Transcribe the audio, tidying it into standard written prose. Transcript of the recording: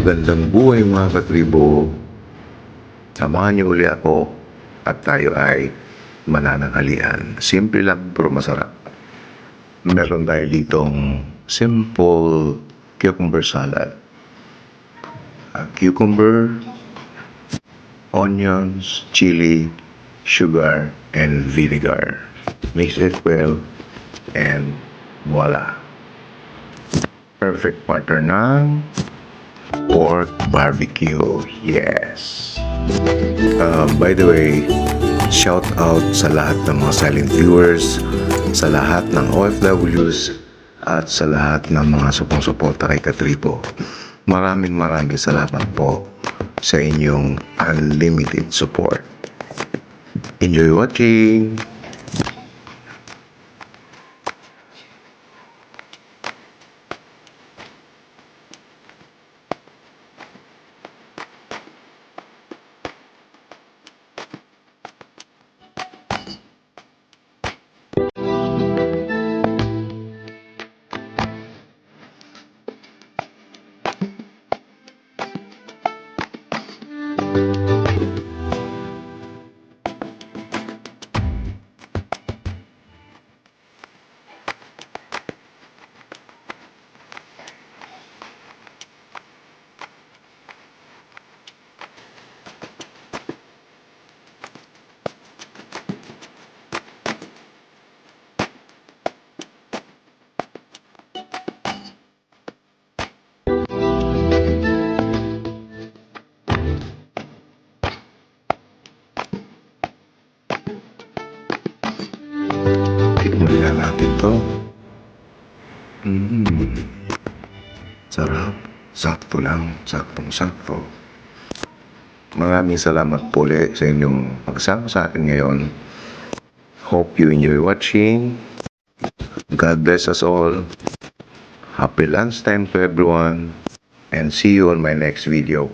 Magandang buhay mga katribo. Samahan niyo uli ako at tayo ay manananghalian. Simple lang pero masarap. Meron tayo ditong simple cucumber salad. Cucumber, onions, chili, sugar, and vinegar. Mix it well and voila. Perfect partner ng pork barbecue. Yes. By the way, shout out sa lahat ng mga silent viewers, sa lahat ng OFWs, at sa lahat ng mga supong-suporta kay Katribo. Maraming salamat po sa inyong unlimited support. Enjoy watching! Tikman natin to. Sarap. Sakto lang. Saktong-sakto. Maraming salamat po ulit sa inyong pagsama sa akin ngayon. Hope you enjoy watching. God bless us all. Happy lunchtime to everyone. And see you on my next video.